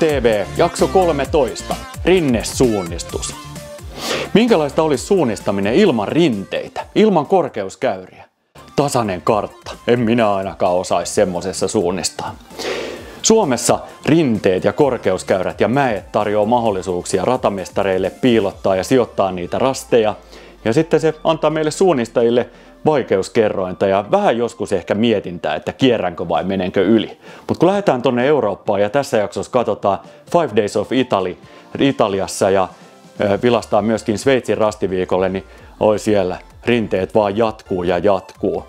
TV, jakso 13. Rinnesuunnistus. Minkälaista olisi suunnistaminen ilman rinteitä, ilman korkeuskäyriä? Tasainen kartta. En minä ainakaan osaisi semmosessa suunnistaa. Suomessa rinteet ja korkeuskäyrät ja mäet tarjoaa mahdollisuuksia ratamestareille piilottaa ja sijoittaa niitä rasteja. Ja sitten se antaa meille suunnistajille vaikeuskerrointa ja vähän joskus ehkä mietintää, että kierränkö vai menenkö yli. Mutta kun lähdetään tonne Eurooppaan ja tässä jaksossa katsotaan 5 Days of Italy Italiassa ja vilastaa myöskin Sveitsin rastiviikolle, niin oi siellä rinteet vaan jatkuu ja jatkuu.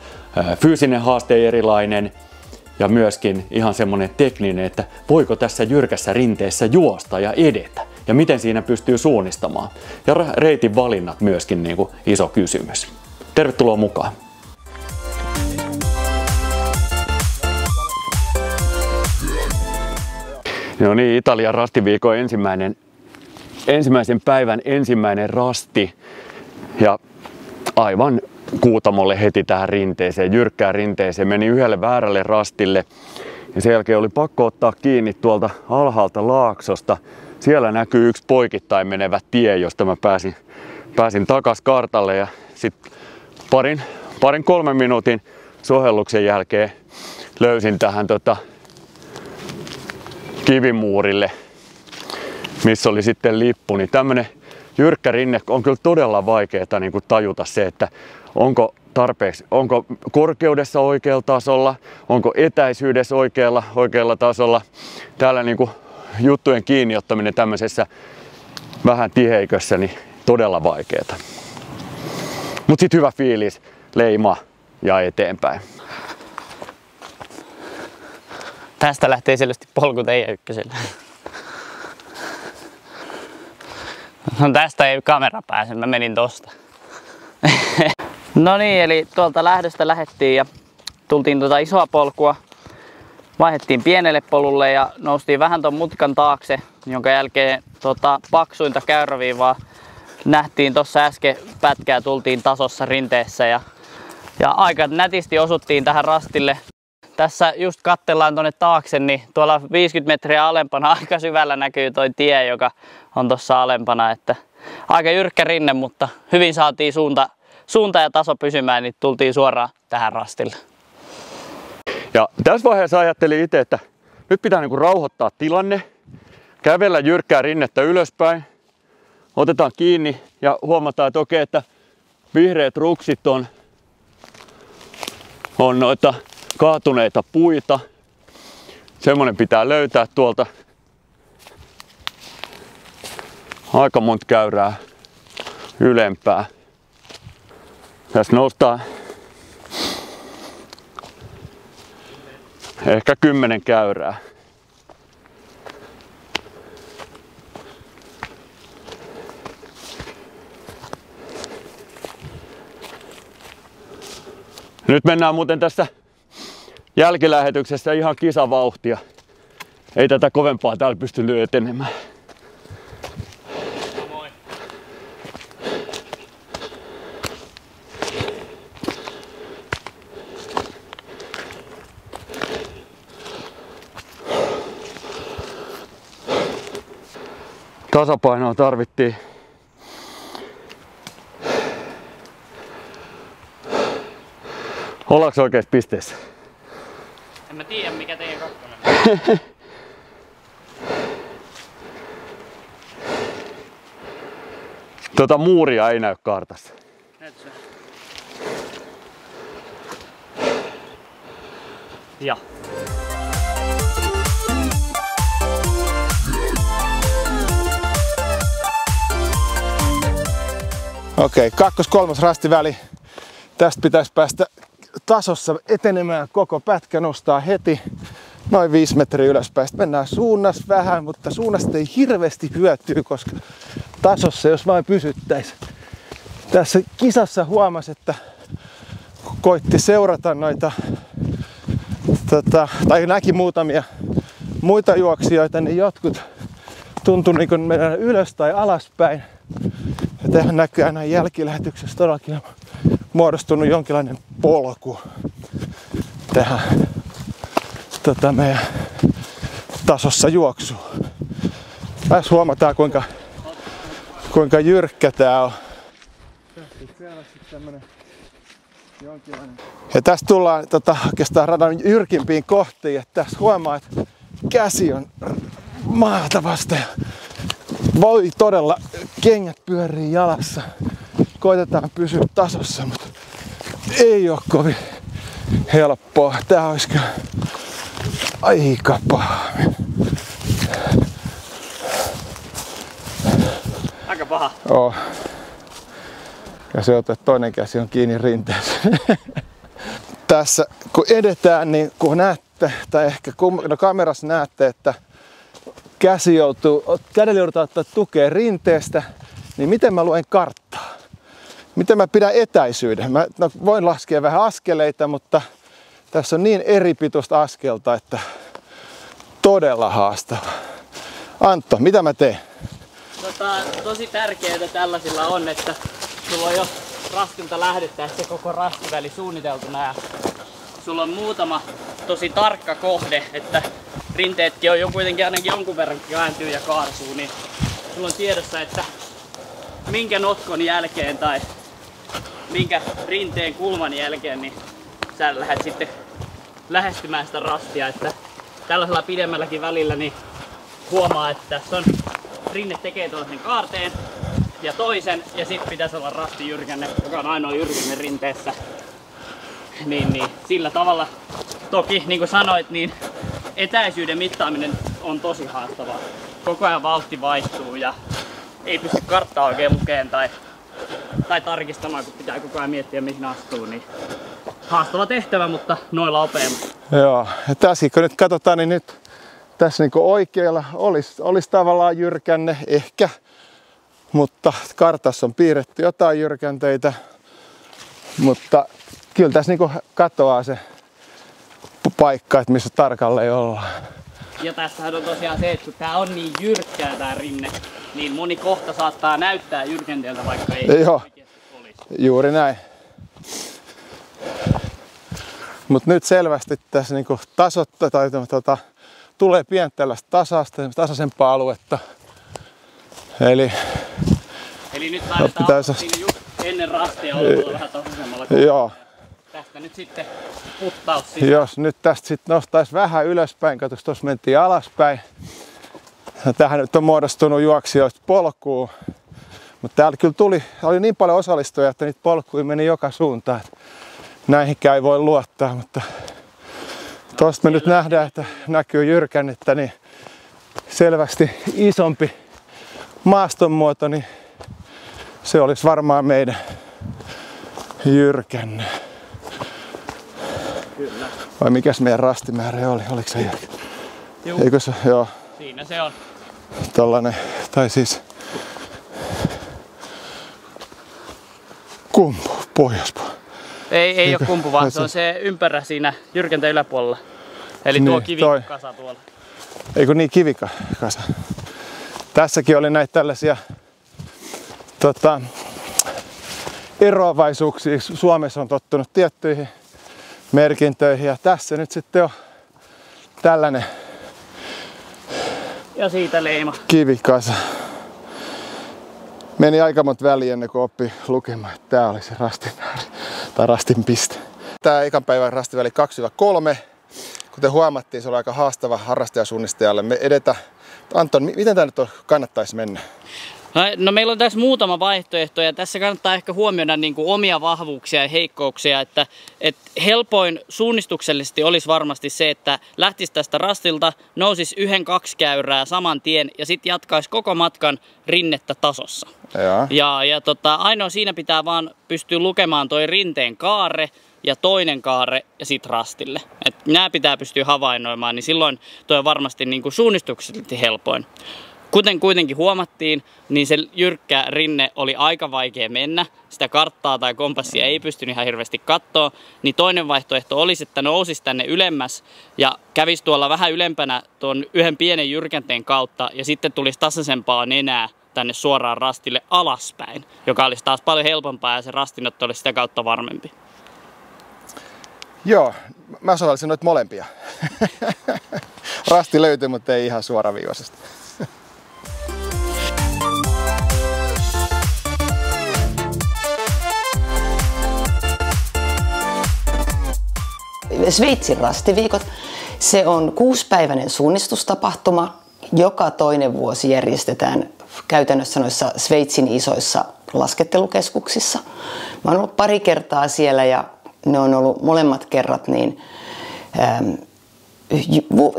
Fyysinen haaste erilainen ja myöskin ihan semmonen tekninen, että voiko tässä jyrkässä rinteessä juosta ja edetä ja miten siinä pystyy suunnistamaan. Ja reitin valinnat myöskin niin kuin iso kysymys. Tervetuloa mukaan! No niin, Italian rastiviikon ensimmäisen päivän ensimmäinen rasti ja aivan Kuutamolle heti tähän rinteeseen, jyrkkään rinteeseen. Meni yhdelle väärälle rastille ja sen jälkeen oli pakko ottaa kiinni tuolta alhaalta laaksosta. Siellä näkyy yksi poikittain menevä tie, josta mä pääsin takas kartalle ja sitten parin 3 minuutin sohelluksen jälkeen löysin tähän kivimuurille, missä oli sitten lippu. Niin tämmönen jyrkkä rinne on kyllä todella vaikeaa niin kuin tajuta se, että onko korkeudessa oikealla tasolla, onko etäisyydessä oikealla tasolla. Täällä niin kuin juttujen kiinni ottaminen tämmöisessä vähän tiheikössä, niin todella vaikeaa. Mut sit hyvä fiilis, leima ja eteenpäin. Tästä lähtee selvästi polku teidän ykkösellä. No tästä ei kamera pääse, mä menin tosta. No niin, eli tuolta lähdöstä lähdettiin ja tultiin isoa polkua. Vaihdettiin pienelle polulle ja noustiin vähän ton mutkan taakse, jonka jälkeen paksuinta käyräviivaa nähtiin tuossa äsken pätkää, tultiin tasossa rinteessä ja aika nätisti osuttiin tähän rastille. Tässä just katsellaan tuonne taakse, niin tuolla 50 metriä alempana aika syvällä näkyy toi tie, joka on tuossa alempana. Että aika jyrkkä rinne, mutta hyvin saatiin suunta ja taso pysymään, niin tultiin suoraan tähän rastille. Ja tässä vaiheessa ajattelin itse, että nyt pitää niinku rauhoittaa tilanne, kävellä jyrkkää rinnettä ylöspäin, otetaan kiinni ja huomataan, että okei, että vihreät ruksit on noita kaatuneita puita. Semmonen pitää löytää tuolta. Aika monta käyrää ylempää. Tässä noustaan ehkä 10 käyrää. Nyt mennään muuten tässä jälkilähetyksessä ihan kisavauhtia. Ei tätä kovempaa täällä pysty etenemään. Moi. Tasapainoa tarvittiin. Ollaanko oikeassa pisteessä? En mä tiedä mikä teidän kakkonen. Muuria ei näy kartassa. Nyt se. Ja. Okei, 2.–3. rastiväli. Tästä pitäisi päästä tasossa etenemään koko pätkä, nostaa heti noin 5 metriä ylöspäin. Sitten mennään suunnassa vähän, mutta suunnasta ei hirveästi hyötyä, koska tasossa jos vain pysyttäisiin. Tässä kisassa huomasi, että koitti seurata noita, tai näki muutamia muita juoksijoita, niin jotkut tuntui niin kuin mennä ylös tai alaspäin. Ja tähän näkyy aina jälkilähetyksessä todellakin muodostunut jonkinlainen polku tähän meidän tasossa juoksuun. Tässä huomataan kuinka jyrkkä tää on. Ja tässä tullaan oikeastaan radan jyrkimpiin kohtiin. Että tässä huomaa, että käsi on maata vasten. Voi todella, kengät pyörii jalassa. Koitetaan pysyä tasossa, mutta ei ole kovin helppoa. Tää olisi kyllä aika paha. Aika paha. Oh. Ja se on, että toinen käsi on kiinni rinteessä. Tässä kun edetään, niin kun näette, tai ehkä kamerassa näette, että kädellä joudutaan ottaa tukea rinteestä, niin miten mä luen karttaa? Miten mä pidän etäisyyden? Mä voin laskea vähän askeleita, mutta tässä on niin eri pituista askelta, että todella haastava. Antto, mitä mä teen? Tosi tärkeää tällaisilla on, että sulla on jo rastilta lähdettäessä se koko rastiväli suunniteltuna ja sulla on muutama tosi tarkka kohde, että rinteetkin on jo kuitenkin ainakin jonkun verran kääntyy ja kaarsuu, niin sulla on tiedossa, että minkä notkon jälkeen tai minkä rinteen kulman jälkeen, niin sä lähdet sitten lähestymään sitä rastia, että tällaisella pidemmälläkin välillä niin huomaa, että tässä on rinne tekee toisen kaarteen ja toisen ja sitten pitäisi olla rasti jyrkänne, joka on ainoa jyrkänne rinteessä. Niin sillä tavalla, toki niin kuin sanoit, niin etäisyyden mittaaminen on tosi haastavaa. Koko ajan vauhti vaihtuu ja ei pysty karttaa oikein lukeen tai tarkistamaan, kun pitää koko ajan miettiä mihin astuu. Niin haastava tehtävä, mutta noilla opeilla. Joo, ja tässä kun nyt katsotaan, niin nyt tässä niin oikealla olisi tavallaan jyrkänne ehkä, mutta kartassa on piirretty jotain jyrkänteitä, mutta kyllä tässä niin katoaa se paikka, että missä tarkalleen ollaan. Ja tässähän on tosiaan se, että kun tää on niin jyrkkää tää rinne, niin moni kohta saattaa näyttää jyrkänteeltä, vaikka ei oikeasti olisi. Juuri näin. Mutta nyt selvästi tässä niin tasotta tai tulee pientä tällaista tasaisempaa aluetta. Eli nyt taidetaan siinä just ennen rastia olla vähän tasaisemmalla. Joo. Tästä nyt sitten puttaus sisään. Jos nyt tästä sitten nostaisi vähän ylöspäin, katsotaan tuossa mentiin alaspäin. Tähän nyt on muodostunut juoksijoista polkuun. Mutta täältä kyllä oli niin paljon osallistujia, että niitä polkuja meni joka suuntaan. Näihinkään ei voi luottaa, mutta tuosta me nyt nähdään, että näkyy jyrkännettä, niin selvästi isompi maastonmuoto, niin se olisi varmaan meidän jyrkänne. Kyllä. Vai mikäs meidän rastimäärä oli? Oliko se jyrkänne? Juu. Eikö se? Joo. Siinä se on. Tollanen, tai siis kumpu, pohjoispuolella. Ei ole kumpu, vaan se on se ympärä siinä jyrkänteen yläpuolella. Eli tuo kivikasa tuolla. Eikö niin, kivikasa. Tässäkin oli näitä tällaisia eroavaisuuksia. Suomessa on tottunut tiettyihin merkintöihin ja tässä nyt sitten on tällainen ja siitä leima. Kivikasa. Meni aika monta väliä ennen kuin oppi lukemaan, että tää oli se rastimäärä tai rastin piste. Tää ekan päivän rastiväli 2-3. Kuten huomattiin, se oli aika haastava harrastajasuunnistajalle. Me edetään. Anton, miten tää nyt kannattaisi mennä? No meillä on tässä muutama vaihtoehto ja tässä kannattaa ehkä huomioida niin kuin omia vahvuuksia ja heikkouksia, että helpoin suunnistuksellisesti olisi varmasti se, että lähtisi tästä rastilta, nousisi 1-2 käyrää saman tien ja sitten jatkaisi koko matkan rinnettä tasossa. Ja ainoa siinä pitää vaan pystyä lukemaan toi rinteen kaarre ja toinen kaarre ja sitten rastille. Nämä pitää pystyä havainnoimaan, niin silloin toi on varmasti niin kuin suunnistuksellisesti helpoin. Kuten kuitenkin huomattiin, niin se jyrkkä rinne oli aika vaikea mennä. Sitä karttaa tai kompassia ei pystynyt ihan hirveästi katsoa. Niin toinen vaihtoehto olisi, että nousisi tänne ylemmäs ja kävisi tuolla vähän ylempänä tuon yhden pienen jyrkänteen kautta ja sitten tulisi tasaisempaa nenää tänne suoraan rastille alaspäin, joka olisi taas paljon helpompaa ja se rastinotto olisi sitä kautta varmempi. Joo, mä sovellisin noita molempia. Rasti löytyy, mutta ei ihan suoraviivaisesti. Sveitsin rastiviikot. Se on 6-päiväinen suunnistustapahtuma. Joka toinen vuosi järjestetään käytännössä noissa Sveitsin isoissa laskettelukeskuksissa. Mä oon ollut pari kertaa siellä ja ne on ollut molemmat kerrat niin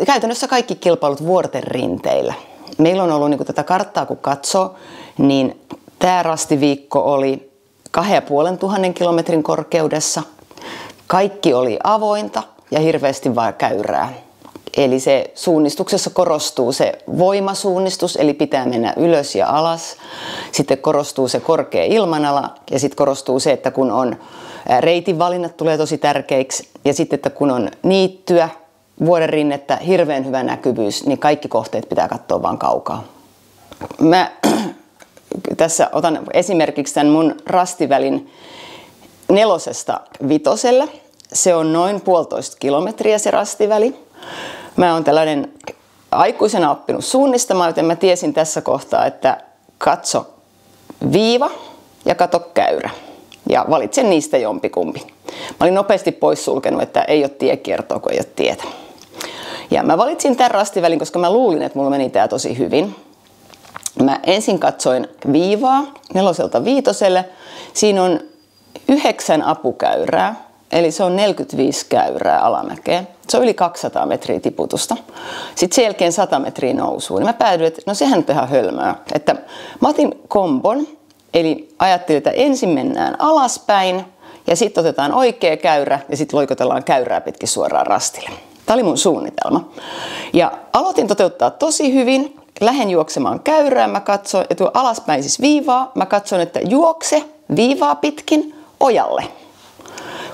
käytännössä kaikki kilpailut vuorten rinteillä. Meillä on ollut niin tätä karttaa kun katsoo, niin tämä rastiviikko oli 2500 kilometrin korkeudessa. Kaikki oli avointa ja hirveästi vaan käyrää. Eli se suunnistuksessa korostuu se voimasuunnistus, eli pitää mennä ylös ja alas. Sitten korostuu se korkea ilmanala ja sitten korostuu se, että kun on reitin valinnat tulee tosi tärkeiksi. Ja sitten, että kun on niittyä, vuorenrinnettä, hirveän hyvä näkyvyys, niin kaikki kohteet pitää katsoa vaan kaukaa. Mä tässä otan esimerkiksi tämän mun rastivälin 4-5. Se on noin 1,5 kilometriä se rastiväli. Mä oon tällainen aikuisena oppinut suunnistamaan, joten mä tiesin tässä kohtaa, että katso viiva ja katso käyrä. Ja valitsen niistä jompikumpi. Mä olin nopeasti poissulkenut, että ei ole tiekiertoa, kun ei ole tietä. Ja mä valitsin tämän rastivälin, koska mä luulin, että mulla meni tää tosi hyvin. Mä ensin katsoin viivaa 4-5. Siinä on 9 apukäyrää, eli se on 45 käyrää alamäkeä. Se on yli 200 metriä tiputusta. Sitten sen jälkeen 100 metriä nousua. Niin mä päädyin, että no sehän on ihan hölmöä. Että mä otin kombon, eli ajattelin, että ensin mennään alaspäin ja sitten otetaan oikea käyrä ja sitten loikotellaan käyrää pitkin suoraan rastille. Tämä oli mun suunnitelma. Ja aloitin toteuttaa tosi hyvin. Lähden juoksemaan käyrää. Mä katsoin, että alaspäin siis viivaa. Mä katson, että juokse viivaa pitkin ojalle.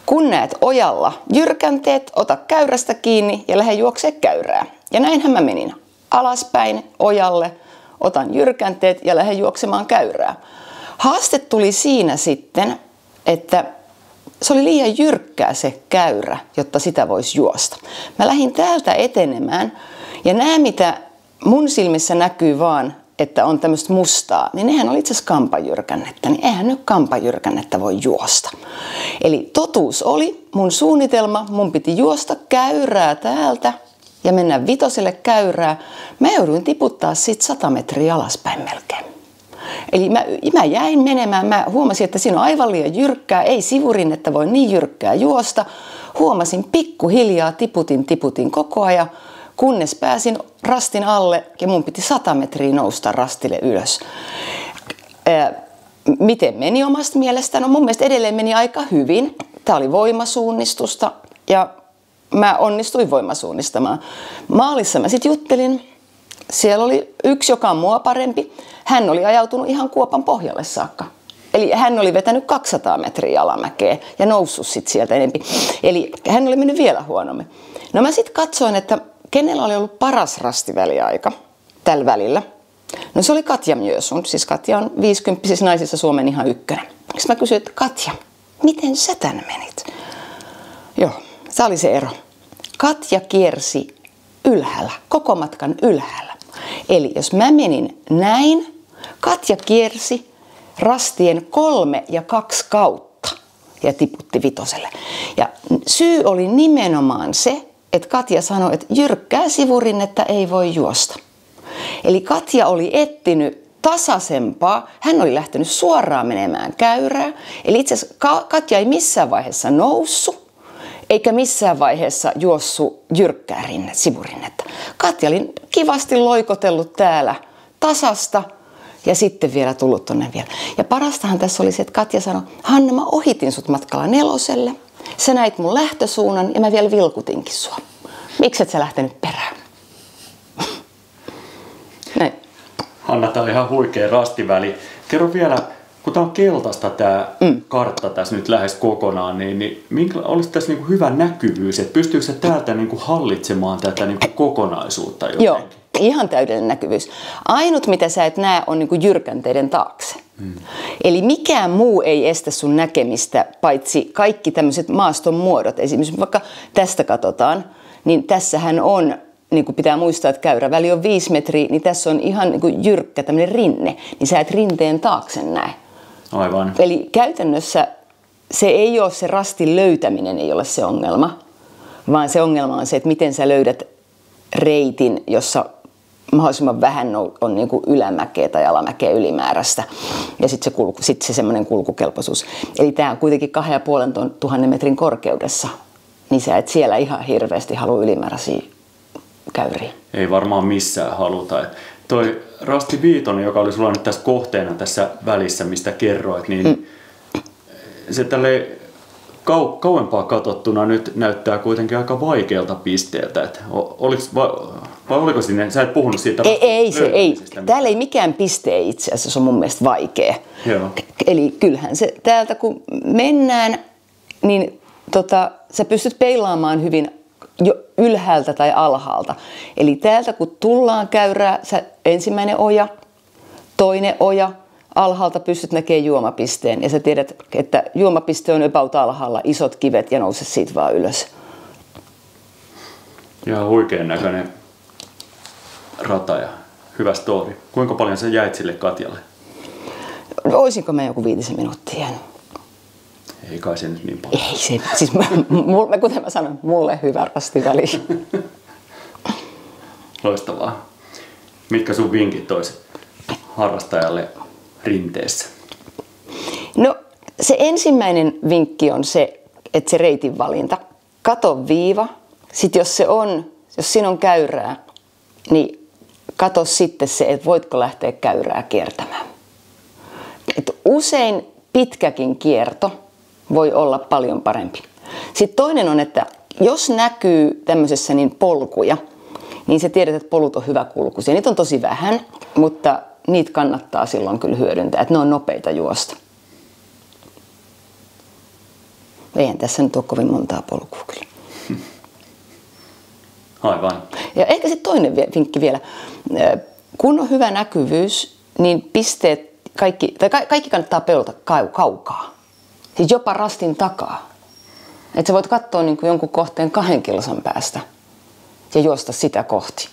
Kun näet ojalla jyrkänteet, ota käyrästä kiinni ja lähde juoksee käyrää. Ja näinhän mä menin. Alaspäin ojalle, otan jyrkänteet ja lähden juoksemaan käyrää. Haaste tuli siinä sitten, että se oli liian jyrkkää se käyrä, jotta sitä voisi juosta. Mä lähdin täältä etenemään ja nämä mitä mun silmissä näkyy vaan, että on tämmöistä mustaa, niin nehän oli itse asiassa kampajyrkännettä, niin eihän nyt kampajyrkännettä voi juosta. Eli totuus oli, mun suunnitelma, mun piti juosta käyrää täältä ja mennä 5 käyrää. Mä jouduin tiputtaa siitä 100 metriä alaspäin melkein. Eli mä jäin menemään, mä huomasin, että siinä on aivan liian jyrkkää, ei sivurinnettä voi niin jyrkkää juosta. Huomasin pikkuhiljaa, tiputin koko ajan. Kunnes pääsin rastin alle ja mun piti 100 metriä nousta rastille ylös. Miten meni omasta mielestä? No mun mielestä edelleen meni aika hyvin. Tää oli voimasuunnistusta ja mä onnistuin voimasuunnistamaan. Maalissa mä sit juttelin. Siellä oli yksi, joka on mua parempi. Hän oli ajautunut ihan kuopan pohjalle saakka. Eli hän oli vetänyt 200 metriä alamäkeä ja noussut sit sieltä enempi. Eli hän oli mennyt vielä huonommin. No mä sit katsoin, että kenellä oli ollut paras rastiväliaika tällä välillä? No se oli Katja Mjösund, siis Katja on 50 naisissa Suomen ihan ykkönen. Sitten mä kysyin, että Katja, miten sä tän menit? Joo, se oli se ero. Katja kiersi ylhäällä, koko matkan ylhäällä. Eli jos mä menin näin, Katja kiersi rastien 3 ja 2 kautta ja tiputti 5. Ja syy oli nimenomaan se, että Katja sanoi, että jyrkkää sivurinnettä ei voi juosta. Eli Katja oli etsinyt tasaisempaa, hän oli lähtenyt suoraan menemään käyrää. Eli itse asiassa Katja ei missään vaiheessa noussut, eikä missään vaiheessa juossut jyrkkää sivurinnettä. Katja oli kivasti loikotellut täällä tasasta ja sitten vielä tullut tonne vielä. Ja parastahan tässä oli se, että Katja sanoi, Hanna, mä ohitin sut matkalla 4. Sä näit mun lähtösuunnan ja mä vielä vilkutinkin sua. Miksi et sä lähtenyt perään? Näin. Hanna, tää on ihan huikea rastiväli. Kerro vielä, kun tää on keltaista tää kartta tässä nyt lähes kokonaan, niin olisi tässä niinku hyvä näkyvyys, että pystyykö sä täältä niinku hallitsemaan tätä niinku kokonaisuutta jotenkin? Joo, ihan täydellinen näkyvyys. Ainut mitä sä et näe on niinku jyrkänteiden taakse. Eli mikään muu ei estä sun näkemistä, paitsi kaikki tämmöiset maaston muodot. Esimerkiksi vaikka tästä katsotaan, niin tässähän on, niin kuin pitää muistaa, että käyräväli on 5 metriä, niin tässä on ihan niin kuin jyrkkä tämmöinen rinne, niin sä et rinteen taakse näe. Aivan. Eli käytännössä se ei ole se rastin löytäminen, ei ole se ongelma, vaan se ongelma on se, että miten sä löydät reitin, jossa mahdollisimman vähän on niin kuin ylämäkeä tai alamäkeä ylimääräistä ja sitten se semmoinen kulkukelpoisuus. Eli tämä on kuitenkin 2500 metrin korkeudessa, niin sä et siellä ihan hirveästi halua ylimääräisiä käyriä. Ei varmaan missään haluta. Toi Rasti Viitonen, joka oli sulla nyt tässä kohteena tässä välissä, mistä kerroit, niin se tälleen kauempaa katsottuna nyt näyttää kuitenkin aika vaikealta pisteeltä. Vai oliko sinne, sä et puhunut siitä ei. Täällä ei mikään piste itse asiassa on mun mielestä vaikea. Joo. Eli kyllähän se täältä kun mennään, niin sä pystyt peilaamaan hyvin jo ylhäältä tai alhaalta. Eli täältä kun tullaan käyrää, ensimmäinen oja, toinen oja, alhaalta pystyt näkemään juomapisteen ja sä tiedät, että juomapiste on about alhaalla, isot kivet ja nouse siitä vaan ylös. Ihan huikean näköinen rata ja hyvä story. Kuinka paljon sä jäit sille Katjalle? Oisinko mä joku 5 minuuttia jäänyt? Ei kai se nyt niin paljon. Ei se, siis kuten mä sanoin, mulle hyvä rastiväli. Loistavaa. Mitkä sun vinkit olisi harrastajalle rinteessä? No se ensimmäinen vinkki on se, että se reitin valinta. Kato viiva. Sitten jos siinä on käyrää, niin kato sitten se, että voitko lähteä käyrää kiertämään. Et usein pitkäkin kierto voi olla paljon parempi. Sitten toinen on, että jos näkyy tämmöisessä niin polkuja, niin sä tiedät, että polut on hyvä kulkuisia. Niitä on tosi vähän, mutta niitä kannattaa silloin kyllä hyödyntää, että ne on nopeita juosta. Eihän tässä nyt ole kovin montaa polkua kyllä. Aivan. Ja ehkä sitten toinen vinkki vielä. Kun on hyvä näkyvyys, niin pisteet, kaikki kannattaa pelata kaukaa. Siis jopa rastin takaa. Että sä voit katsoa niin kuin jonkun kohteen 2 kilsan päästä ja juosta sitä kohti.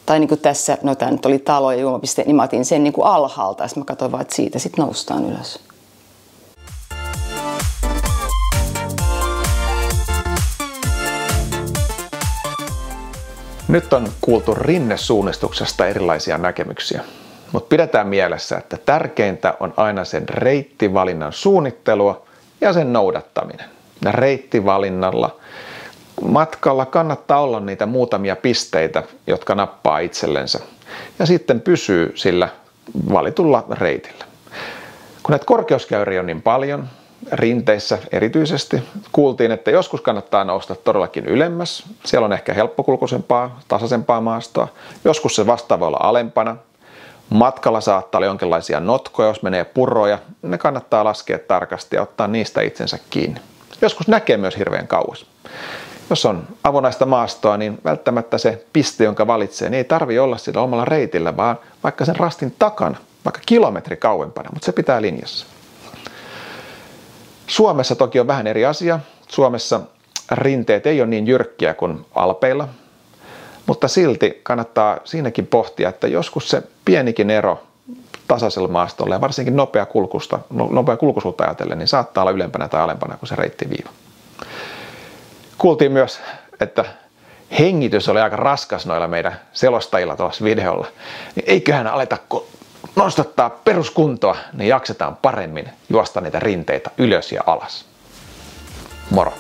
Tai niin kuin tässä, no tämä nyt oli talo ja juomapiste, niin mä otin sen niin kuin alhaalta ja sitten mä katsoin vaan, että siitä sitten noustaan ylös. Nyt on kuultu rinnesuunnistuksesta erilaisia näkemyksiä, mutta pidetään mielessä, että tärkeintä on aina sen reittivalinnan suunnittelua ja sen noudattaminen. Ja reittivalinnalla matkalla kannattaa olla niitä muutamia pisteitä, jotka nappaa itsellensä ja sitten pysyy sillä valitulla reitillä. Kun näitä korkeuskäyriä on niin paljon, rinteissä erityisesti, kuultiin, että joskus kannattaa nousta todellakin ylemmäs. Siellä on ehkä helppokulkuisempaa, tasaisempaa maastoa. Joskus se vasta voi olla alempana. Matkalla saattaa olla jonkinlaisia notkoja, jos menee puroja. Ne kannattaa laskea tarkasti ja ottaa niistä itsensä kiinni. Joskus näkee myös hirveän kauas. Jos on avonaista maastoa, niin välttämättä se piste, jonka valitsee, niin ei tarvitse olla sillä omalla reitillä, vaan vaikka sen rastin takana, vaikka kilometri kauempana, mutta se pitää linjassa. Suomessa toki on vähän eri asia. Suomessa rinteet ei ole niin jyrkkiä kuin Alpeilla, mutta silti kannattaa siinäkin pohtia, että joskus se pienikin ero tasaisella maastolla ja varsinkin nopea kulkuisuutta ajatellen, niin saattaa olla ylempänä tai alempana kuin se reittiviiva. Kuultiin myös, että hengitys oli aika raskas noilla meidän selostajilla tuossa videolla. Niin eiköhän aleta nostattaa peruskuntoa, niin jaksetaan paremmin juosta niitä rinteitä ylös ja alas. Moro!